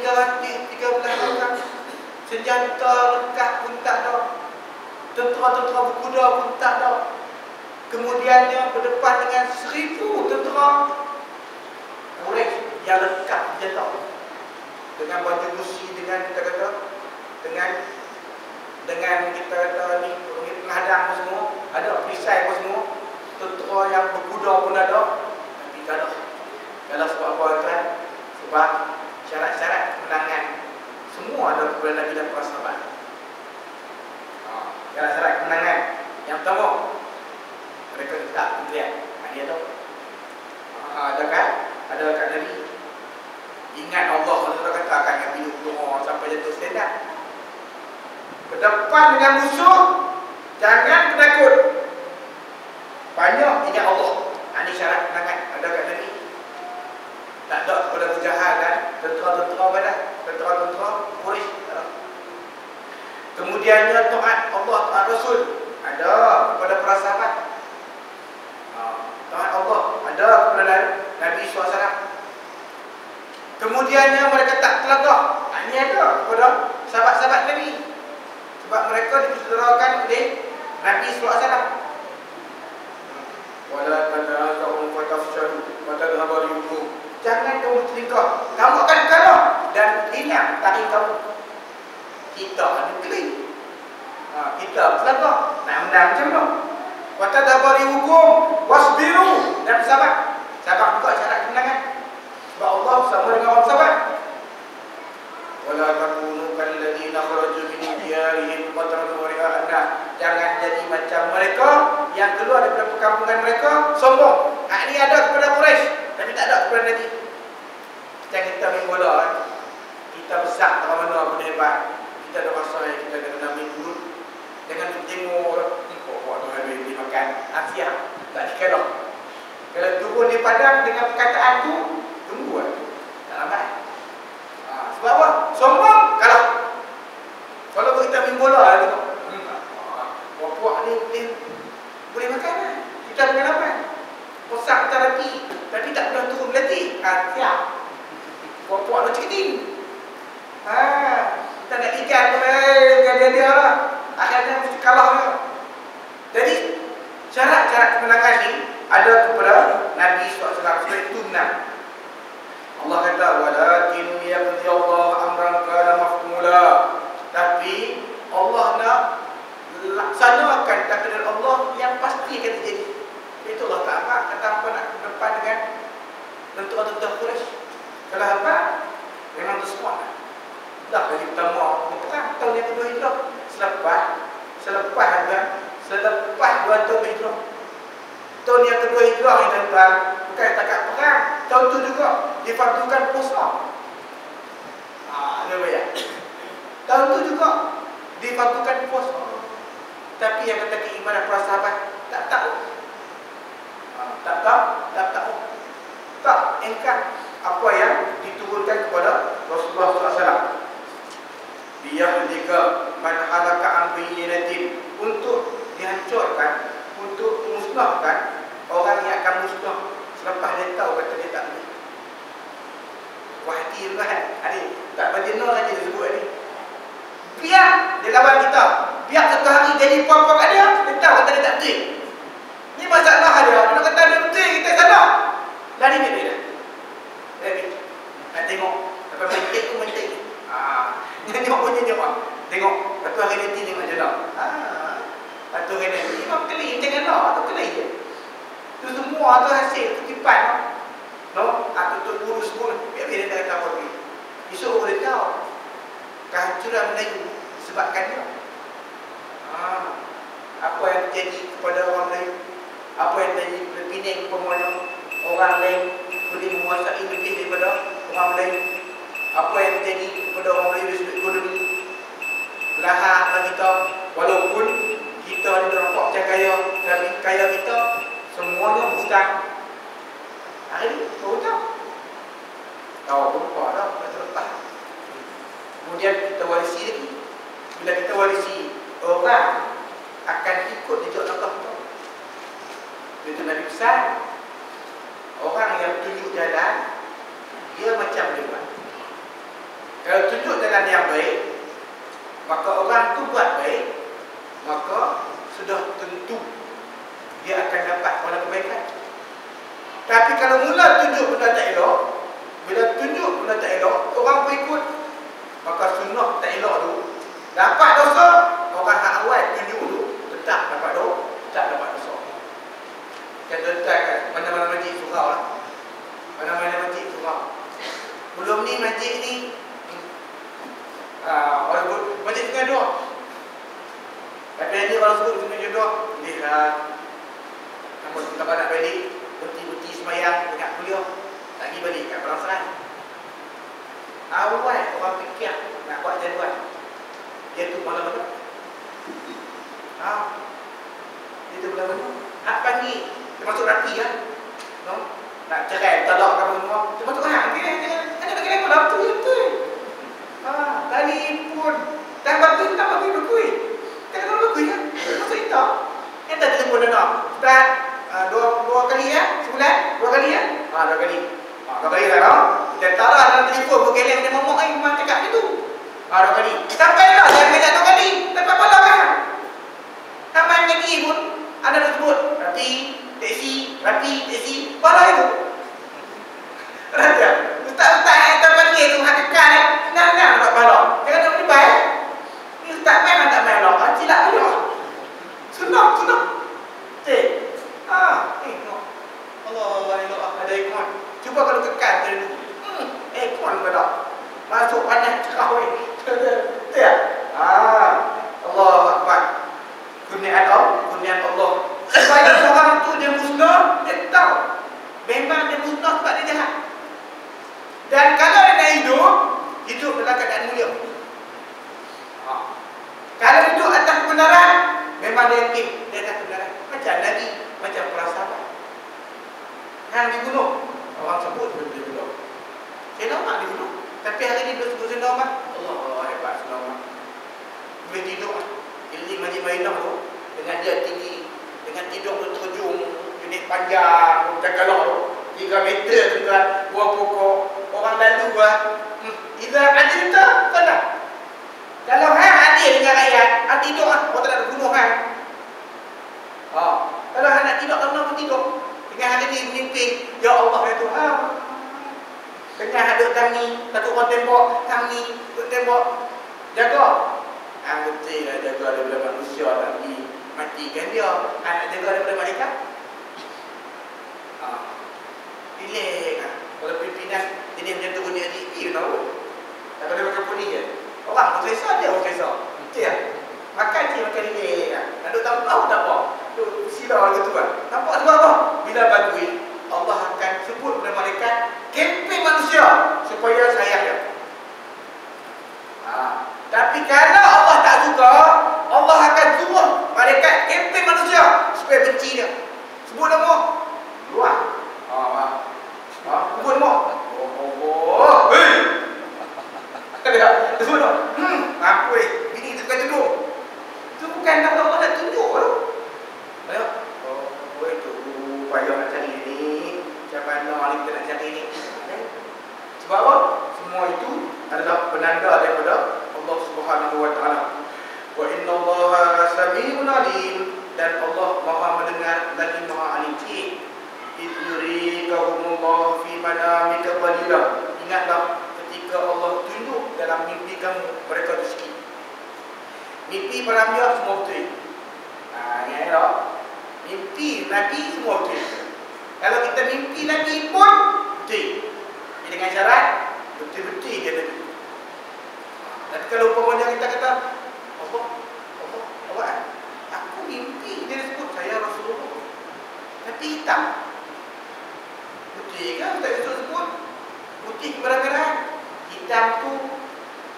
313 orang. Senjata lengkap pun tak ada. Tentera-tentera berkuda pun tak ada. Kemudiannya berdepan dengan 1000 tentera Quraisy yang lengkap senjata. Dengan baju besi, dengan kita kata dengan kita kata ni penghadang pun semua, ada perisai pun semua. Tentera yang berkuda pun ada. Tapi tak ada. Kalau sebab apa tuan? Sebab syarat-syarat kemenangan semua ada kepada Nabi dan para sahabat. Syarat-syarat kemenangan yang pertama, mereka tak lihat. Ini ada. Ada kan? Ada kat Nabi. Ingat Allah, Allah kata akan Nabi doa sampai jatuh stand-up. Berdepan dengan musuh, jangan penakut. Banyak ingat Allah. Ini syarat kemenangan. Ada kat Nabi. Tak ada kepada Abu Jahal dan tentera-tentera Badar, tentera-tentera Quraisy. Kemudiannya taat Allah, taat Rasul. Ada kepada para sahabat. Taat Allah ada kepada Nabi SAW. Kemudiannya mereka tak telagak. Ini ada kepada sahabat-sahabat Nabi. Sebab mereka dipertenterakan oleh Nabi SAW. Wala tanaza'u fatafshalu wa tadhhabu rihukum. Jangan kamu bertingkah, kamu akan kalah dan hilang tarik kamu. Kita ada kering. Kita telagak nak menang macam mana? Wa tadhhabu rihukum wasbiru, dan sabar. Sabar juga syarat kemenangan. Sebab Allah bersama dengan orang sabar. Wala takunu kalladzina kharaju min diyarihim qatran wa ria'an nas. Jangan jadi macam mereka yang keluar daripada perkampungan mereka sombong. Ini ada kepada Quraisy tapi tak ada kepada Nabi. Macam kita main bola kan? Kita besar tak mana pun hebat. Kita ada masa yang kita kena main dulu. Jangan tengok orang buat habis dia makan siap tak dikira. Kalau turun di padang dengan perkataan tu, tunggu kan? Tak lambat. Sebab apa? Sombong kalah. Kalau kita main bola tengok. Puak ni boleh makan lah. Kita makan apa? Kosak kita latih, tapi tak pernah turun latih. Siap. Puak-puak dah cekiting. Kita nak ikan tu, dia lah. Akhirnya mesti kalah juga. Jadi syarat-syarat kemenangan ni ada kepada Nabi SAW. Sebab itu menang. Allah kata walakin yaqdi Allah amran kana maf'ula. Tapi Allah nak laksanakan takdir Allah yang pasti akan terjadi. Itu Allah Ta'ala kata apa nak ke depan dengan tentera-tentera Quraisy. Kalau apa? Memang tu semua. Dah kali pertama perang tahun yang kedua hijrah. Selepas 2 tahun hijrah. Tahun yang kedua hijrah yang tuan, bukan takat perang. Tahun tu juga difardukan puasa. Ada bayar. Tahun tu juga difardukan puasa. Tapi yang kata keimanan para sahabat tak tahu. Tak engkar apa yang diturunkan kepada Rasulullah SAW. Biyahdika man halaka an bayyinatin, untuk dihancurkan, untuk musnahkan orang yang akan musnah selepas dia tahu kata dia tak boleh. Wahdi juga kan? Tak bajinah saja dia sebut ni. Biar dia lawan kita. Biar satu hari jadi apa-apa kat dia, dia tahu kata dia tak betul. Ni masalah dia. Dia kata dia betul, kita salah. Lari dia dah. Nak tengok. Lepas mentik tu mentik. Nyenyok pun nyenyok. Tengok. Satu hari nanti tengok je lah. Satu hari nanti. Imam kelih. Jangan lah. Itu kelih je. Itu semua tu hasil kutipan. No? Tutup urus pun. Biar dia tak kata apa lagi. Esok boleh tahu. Kehancuran Melayu disebabkan dia. Apa yang terjadi kepada orang lain, apa yang terjadi kepada Penang umpamanya, orang lain boleh menguasai lebih daripada orang lain. Apa yang terjadi kepada orang lain dari sudut ekonomi, belahar kita, walaupun kita ni nampak macam kaya, tapi kaya kita semuanya berhutang. Hari ni berhutang. Tahu berapa dah lepas. Kemudian kita warisi lagi. Bila kita warisi, orang akan ikut jejak langkah kita. Itu Nabi pesan, orang yang tunjuk jalan, dia macam dia buat. Kalau tunjuk jalan yang baik, maka orang tu buat baik, maka sudah tentu dia akan dapat pahala kebaikan. Tapi kalau mula tunjuk benda tak elok, bila tunjuk benda tak elok, orang pun ikut, maka sunnah tak elok tu dapat dosa. Orang hak awal tunjuk tu tetap dapat dosa, tetap dapat dosa. Contoh kan mana-mana masjid surau lah. Mana-mana masjid surau. Belum ni masjid ni orang sebut masjid Sungai Dua. Tapi ni orang sebut Sungai Dua, lihat namun kita nak balik berhenti semayang dekat kuliah, tak pergi balik kat Perang Serai. Awal orang fikir nak buat jadual, dia tu malam mana? Dia tu malam mana? Hak pagi termasuk rapi kan? No? Nak cerai, talak ke apa semua, termasuk hak. Ada lagi apa tu itu? Telefon dan bagi berkuih. Tak ada berkuih kan? Masuk itu. Entah telefon dah. Ustaz, dua kali ya sebulan? Dua kali ya? Dua kali. Dua kali dah tau. Dia taruh dalam telefon bergeleng dia momok memang cakap macam tu. Dua kali. Sampailah dia minta dua kali. Dapat pahala kan? Taman lagi pun ada sebut rapi, teksi. Pahala itu. Raja. Ustaz yang panggil tu hak kekal senang dapat pahala. Jangan nak berdebat. Ni ustaz memang tak main lah. Cilak dia. Senang. Allah ada ikon. Cuba kalau kekal dari dulu. Ikon ke tak? Masuk panas cerah weh. Betul tak? Allah Akbar. Kurniaan Allah. Supaya seorang tu dia musnah, dia tahu memang dia musnah sebab dia jahat. Dan kalau dia nak hidup dalam keadaan mulia. Kalau hidup atas kebenaran, memang dia yakin dia atas kebenaran. Macam Nabi, macam para sahabat. Yang dibunuh, orang sebut dia dibunuh. Sayyidina Umar dibunuh. Tapi hari ini dia sebut Sayyidina Umar. Allah hebat Sayyidina Umar. Boleh tidur Iling Masjid Madinah tu, dengan dia tinggi, dengan tidur tu terjun, jenis panjang, cakalah tu 3 meter tu kan, buah pokok. Orang lalu Iza adil tak? Kena. Kalau hang adil dengan rakyat, hang tidur orang tak nak bunuh hang. Kalau hang nak tidur, kamu pun tidur. Dengan hari ni menimpin, ya Allah ya Tuhan. Dengan hadut kami, takut orang tembok, kami duduk tembok. Jaga. Hang betul lah jaga daripada manusia tak pergi matikan dia. Hang nak jaga daripada malaikat. Relax lah. Kalau pimpinan jenis macam tu punya adik, you tahu. Tak boleh makan puni je. Orang selesa dia orang selesa. Betul tak? Makan je makan relax lah. Nak duduk tahu tak apa. Duduk silau gitu kan. Nampak sebab apa? Bila bagui, Allah akan sebut kepada malaikat kempen manusia supaya sayang dia. Tapi kalau Allah tak suka, Allah akan suruh malaikat kempen manusia supaya benci dia. Sebut nama luar. Sebut nama. Hei. Sebut nama. Apa bini tu kan duduk. Itu bukan nama Allah nak tunjuk tu. Itu payah nak cari ni. Macam mana kita nak cari ni. Sebab apa? Semua itu adalah penanda daripada Allah Subhanahu wa taala. Wa inna Allaha sami'un alim, dan Allah Maha mendengar lagi Maha alim. Idrikahumullah fi manamika qalila. Ingatlah ketika Allah tunjuk dalam mimpi kamu mereka tu sikit. Mimpi para anbiya semua betul. Ingat tak? Mimpi Nabi semua betul. Kalau kita mimpi Nabi pun betul. Dengan syarat betul-betul dia Nabi. Tapi kalau umpamanya kita kata apa? Aku mimpi dia sebut saya Rasulullah. Tapi hitam. Putih kan tak sebut. Putih kebenaran. Hitam tu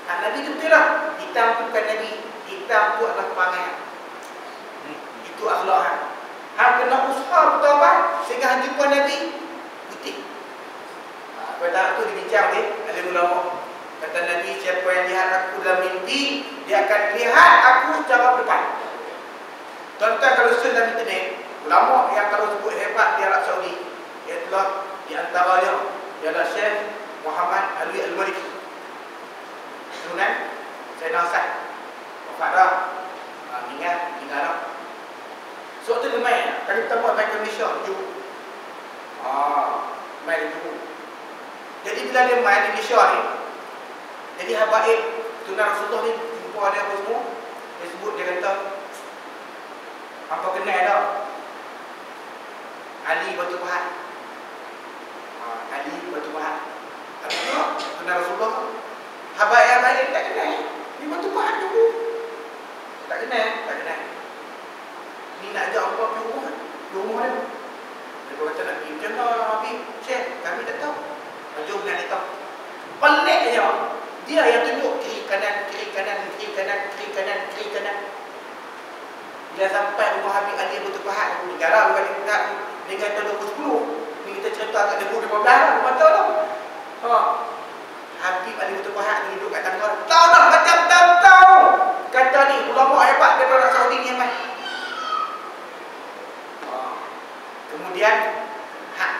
Nabi tu betul lah. Hitam tu bukan Nabi. Hitam tu adalah perangai. Itu akhlak. Hang kena usaha bertaubat sehingga hang jumpa Nabi putih. Pada tu dibincang oleh ulama. Kata Nabi, siapa yang lihat aku dalam mimpi, dia akan lihat aku secara depan. Tuan-tuan kalau search dalam internet, ulama yang kalau sebut hebat di Arab Saudi, iaitu di antaranya ialah Syekh Muhammad Alwi Al-Maliki. bila dia main di Malaysia ni, jadi habaib tuan Rasulullah ni jumpa ada apa semua, dia sebut, dia kata, apa kenal tak Ali Batu Pahat? Ali Batu Pahat. Apa tuan Rasulullah? Habaib tak kenal. Ni Batu Pahat tu. Tak kenal. Ni nak ajak apa pergi rumah? Pergi rumah dia. Dia kata nak pergi macam mana Habib? Syekh, kami tak tahu. Jom nak datang. Pelik je. Dia yang tunjuk kiri kanan. Bila sampai rumah Habib Ali Batu Pahat, negara bukan dia dengan tahun 2010. Ni kita cerita kat 2015 lah, betul tak? Habib Ali Batu Pahat duduk kat tangga. Tahu dah macam tahu. Kata ni ulama hebat daripada Saudi ni Yaman. Kemudian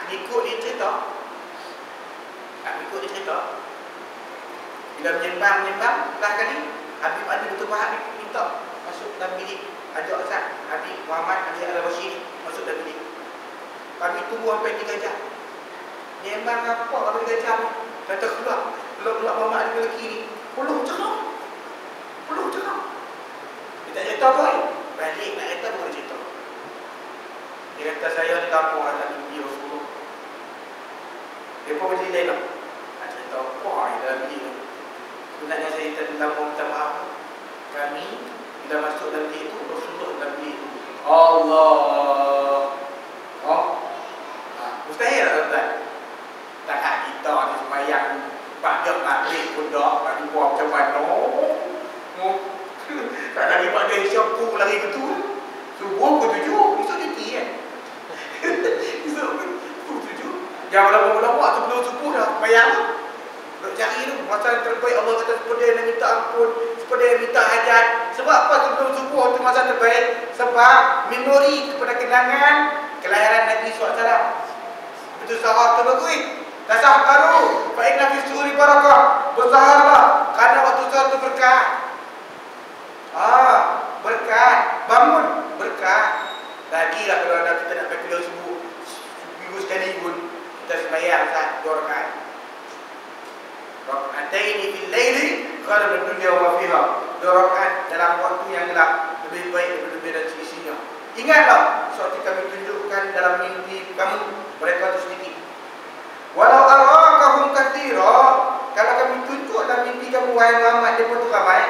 ikut dia cerita. Bila menyembang dah kali Habib Ali Batu Pahat ni minta masuk dalam bilik. Ajak Ustaz Habib Muhammad Ali Al-Bashir masuk dalam bilik. Kami tunggu sampai 3 jam. Nyembang apa kalau 3 jam? Kata keluar Muhammad Ali lelaki ni Puluh cakap. Dia tak cerita apa ni. Balik nak kata boleh cerita. Dia kata saya di kampung ada mimpi Rasulullah. Dia pun jadi lain lah. Nak cerita apa yang dalam bilik tu. Sebenarnya saya minta maaf. Kami bila masuk dalam bilik tu, Rasulullah dalam bilik tu. Allah. Mustahil tak tuan? Tak kita ni sembahyang 4 jam maghrib pun tak. Nak buat macam mana? Tak lagi pada syukur lari betul. Subuh pukul 7. Esok cuti kan? Esok pukul 7. Yang lama-lama sebelum subuh dah sembahyang. Duk cari tu masa yang terbaik. Allah kata sepada yang minta ampun, sepada yang minta hajat. Sebab apa sebelum subuh tu masa terbaik? Sebab memori kepada kenangan kelahiran Nabi SAW. Itu sahar tu bagus. Tasah baru. Fa'inna fi suri barakah. Bersaharlah kerana waktu sahar tu berkah. Berkah. Bangun berkah. Lagilah kalau kita nak pergi keluar subuh, minggu sekali pun kita sembahyang sah 2 rakaat. Raka'ataini fil laili khairun min dunya wa ma fiha. 2 rakaat dalam waktu yang gelap lebih baik daripada dunia dan seisinya. Ingatlah seperti kami tunjukkan dalam mimpi kamu mereka itu sedikit. Walau arakahum katsira, kalau kami tunjuk dalam mimpi kamu wahai Muhammad dia pun ramai,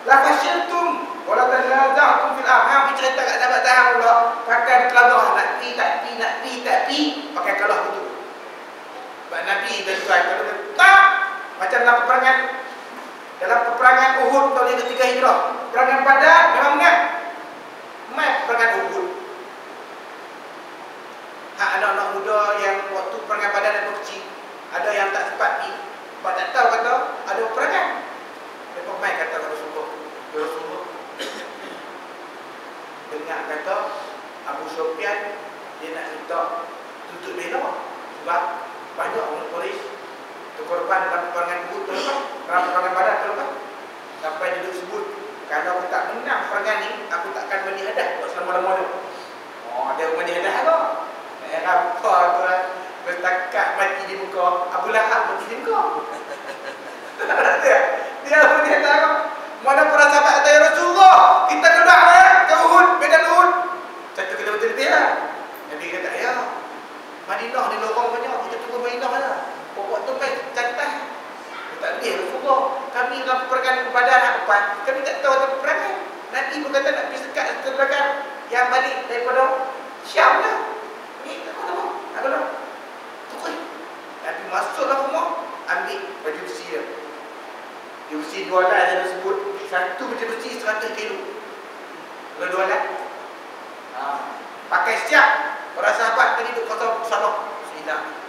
la fasyiltum wala tanaza'tum fil amr. Bicara kat sahabat-sahabat pula pakai kelabah nak pi pakai kalah betul. Sebab Nabi dan tuan kalau tak macam dalam peperangan Uhud tahun yang ketiga Hijrah, peperangan Badar memang menang. Peperangan Uhud. Anak-anak muda yang waktu peperangan Badar dan kecil, ada yang tak sempat pergi sebab tak tahu kata ada peperangan. Mereka main kata Rasulullah, dengar kata Abu Sufyan dia nak minta tuntut bela sebab banyak orang Quraisy terkorban dalam peperangan Uhud terlepas, dalam peperangan Badar terlepas. Sampai dia sebut, kalau aku tak menang peperangan ni, aku takkan menihadah buat selama-lamanya. Dia menihadah apa? Apa tuan? Bertakat mati di muka Abu Lahab mati di muka. Dia menihadah apa? Mana para sahabat kata, ya Rasulullah, kita keluar ke Uhud, medan Uhud 1 kilometer lebih lah. Nabi kata, ya Madinah ni lorong banyak, kita tunggu Madinah lah. Waktu main cantai. Tak boleh Rasulullah. Kami dalam peperangan Badar apa? Kami tak tahu ada peperangan. Nabi pun kata nak pergi sekat peperangan yang balik daripada Syam lah. Ni tak tahu apa. Tukui. Nabi masuklah rumah, ambil baju besi dia. Baju besi 2 lat saya sebut. Satu baju besi 100 kilo. Kalau 2 lat. Pakai siap. Para sahabat tadi duduk kata salah. Bismillah.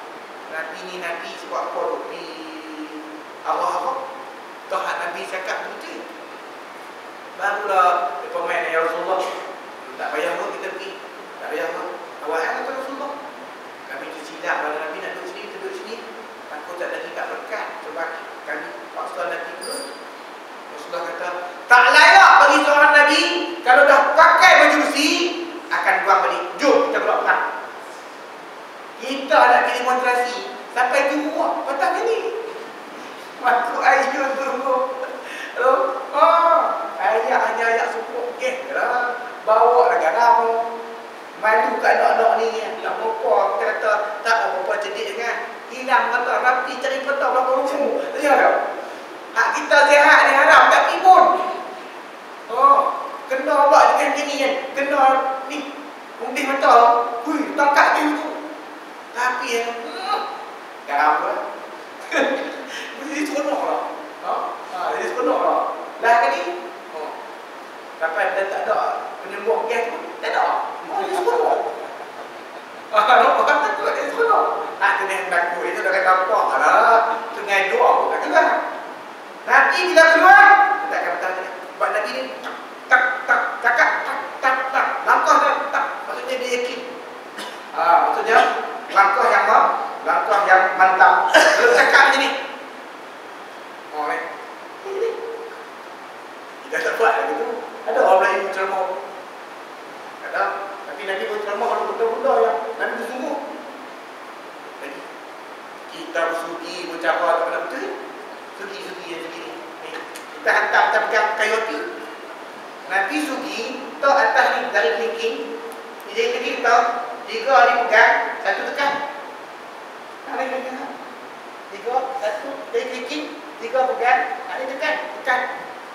Nabi ni Nabi sebab apa di Allah apa? Tuhan Nabi cakap betul. Barulah dia main ya Rasulullah. Tak payah pun kita pergi. Tak payah pun. Awak kata Rasulullah. Kami tu silap kalau Nabi nak duduk sini, duduk sini. Takut tak lagi tak berkat. Sebab kami paksa Nabi dulu. Rasulullah kata, tak layak bagi seorang Nabi kalau dah pakai baju besi akan buang balik. Jom kita keluar perang. Kita nak demonstrasi sampai Jumaat petang ni. Waktu ayun tunggu. Ayah suku. Okey lah. Bawa lagi kamu. Malu kat anak-anak ni. Nak apa? Kita kata tak apa cerdik dengan. Hilang mata rapi cari peta belakang rumah. Tanya tak? Hak kita sihat ni haram tak timbul. Kena buat dengan gini kan. Kena ni. Umbih mata. Hui, tangkap dia tu. Tapi garam lah. Jadi seronok lah. Jadi seronok lah. Lah kali. Sampai dah tak ada penyembuh gas pun. Tak ada. Dia seronok. Nampak kata tu dia seronok. Kena takut itu dah kata apa lah. Tengah doa pun tak keluar. Nanti bila keluar, kita akan bertanya. Sebab Nabi ni tak, cakap tak. Langkah tak. Maksudnya dia yakin. Maksudnya langkah yang mantap. Kalau cakap macam ni. Ini. Kita tak buat lagi tu. Ada orang Melayu ceramah. Ada. Tapi Nabi pun ceramah kalau benda-benda yang Nabi bersungguh. Jadi kita bersugi bercakap tak pernah betul. Sugi yang begini. Kita hantar kita pegang kayu api. Nanti sugi tak atas ni dari kelingking. Dia kelingking tau. 3 dipegang, 1 tekan. Ada yang pegang. 3, 1 dari kelingking, 3 pegang, ada tekan.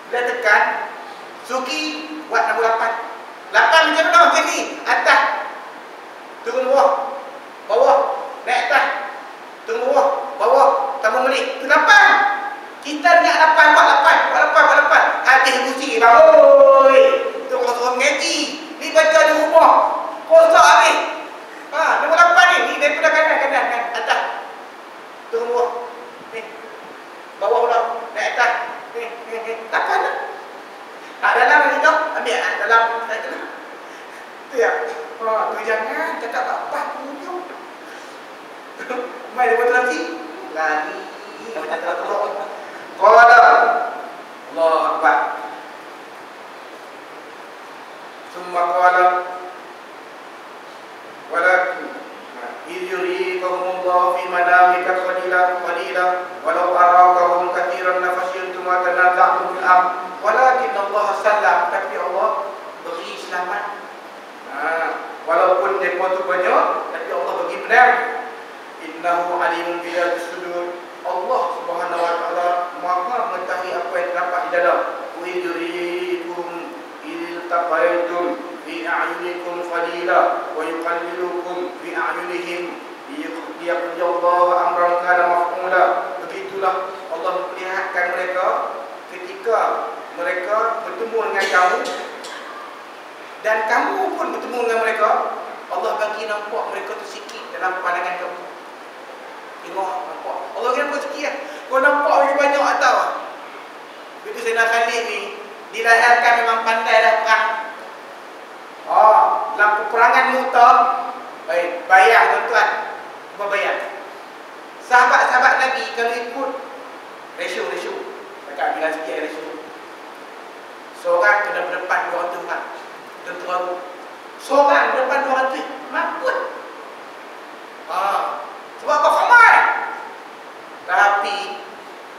Bila tekan, sugi buat nombor 8. 8 macam mana macam ni? Atas turun bawah, naik atas, turun bawah, tambah balik. Itu 8. Kita ingat 8, buat 8. Habis kursi, bangun. Itu orang mengaji. Ni baca di rumah. Kosak habis. Nombor 8 ni daripada kanan kan atas. Turun bawah. Bawah pula, naik atas. Takkan lah. Dalam ni tu, ambil dalam. Tu ya. Tu jangan cakap apa pun. Mai dia buat lagi. Macam teruk. Qala Allahu Akbar. Summa qala walakin yurikahumullahu fi manamika qalila walau arakahum katsiran lafashiltum wa tanaza'tum fil amr walakin Allah sallam, tapi Allah beri selamat. Walaupun mereka tu banyak, tapi Allah bagi menang. Innahu alimun billahi sudur. Allah Subhanahu wa taala Maha mengetahui apa yang terdapat di dalam. Uyurikum iltaqaitum fi a'yunikum qalila wa yuqallilukum fi a'yunihim liyaqdiyallaha amran kana maf'ula. Begitulah Allah memperlihatkan mereka ketika mereka bertemu dengan kamu dan kamu pun bertemu dengan mereka. Allah bagi nampak mereka tu sikit dalam pandangan kamu. Tengok, nampak. Allah kira pun sikit kan. Kau nampak lebih banyak atau begitu Sayyidina Khalid ni dilahirkan memang pandai dah perang. Dalam peperangan Mu'tah. Baik, bayang tuan-tuan. Cuba bayang. Sahabat-sahabat Nabi kalau ikut ratio. Cakap bilang sikit ratio. Seorang kena berdepan 200 orang. Tentera tu. Seorang berdepan 200. Mampus. Sebab apa ramai? Tapi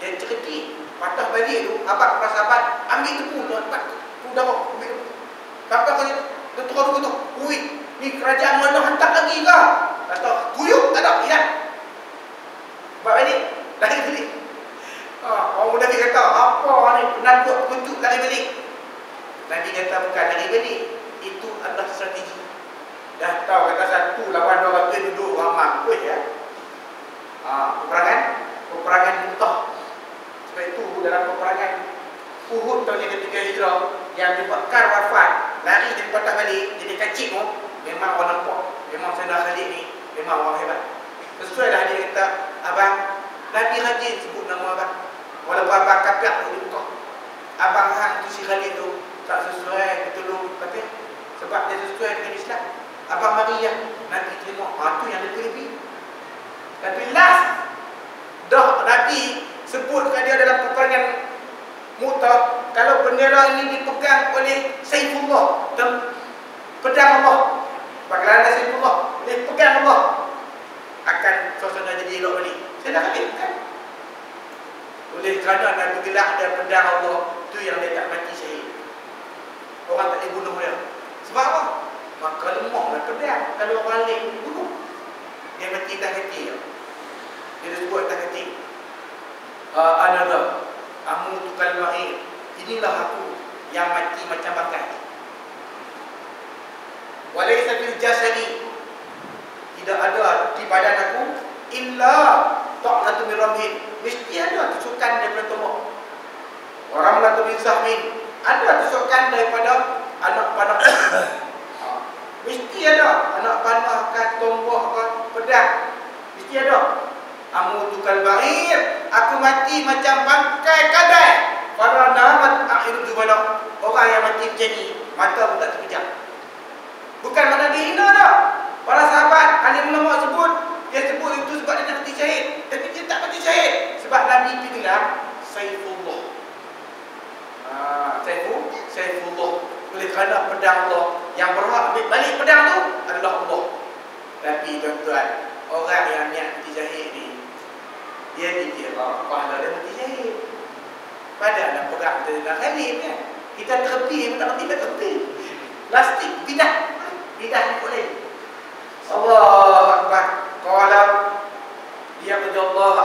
dia cerdik. Patah balik tu, abad para sahabat ambil tepu, dapat udara, ambil tepu. Sampai kali tentera tu kata, "Ui, ni kerajaan mana hantar lagi ke?" Kata, "Kuyuk tak ada, hilang." Buat balik, lari balik. Orang muda dia kata, "Apa ni penakut penunjuk lari balik?" Nabi kata bukan lari balik, itu adalah strategi. Dah tahu kata 1 lawan 200 duduk ramai pun ya. Peperangan Mu'tah. Sebab itu dalam peperangan Uhud tahun yang ketiga Hijrah yang dibakar wafat, lari dan patah balik, jadi kacik tu, memang orang nampak. Memang Sayyidina Khalid ni memang orang hebat. Sesuai dah dia kata, abang Nabi rajin sebut nama abang. Walaupun abang kapiak tu di Mekah, abang hang tu si Khalid tu tak sesuai betul kata. Sebab dia sesuai dengan Islam. Abang Maria Nabi tengok, tu yang lebih. Tapi last dah Nabi sebut kat dia dalam peperangan Mu'tah, kalau bendera ini dipegang oleh Saifullah, pedang Allah, bagaimana Saifullah dipegang Allah, akan suasana jadi elok balik. Saya dah kata kan. Oleh kerana Nabi gelak dan pedang Allah, tu yang dia tak mati syahid. Orang tak boleh bunuh dia. Sebab apa? Maka lemahlah pedang. Kalau orang lain bunuh, dia mati tak kecil. Dia disebut tak kecil. Another Amu tukal ma'ir. Inilah aku yang mati macam bangkai. Walaysa fil jasadi, tidak ada di badan aku illa ta'natu min ramhin, mesti ada tusukan daripada tombak. Orang latu bin sahmin, ada tusukan daripada anak panah. Mesti ada anak panah ke tombak ke pedang, mesti ada. Amu tukal ba'ir, aku mati macam bangkai kadai. Para namat akhir jubala, orang yang mati macam ni mata pun tak terpejam. Bukan makna dia hina dah. Para sahabat alim ulama sebut, dia sebut itu sebab dia nak mati syahid, tapi dia tak mati syahid sebab Nabi itu gelar Saifullah. Saifullah. Oleh kerana pedang Allah yang berhak ambil balik pedang tu adalah Allah. Tapi tuan-tuan, orang yang niat mati syahid ni, dia dikira pahala dia mati syahid. Padahal perang kita dah khalif kan. Kita terpi pun tak mati, tak terpi. Plastik, bidah ni boleh. Allahu Akbar. Qala ya Allah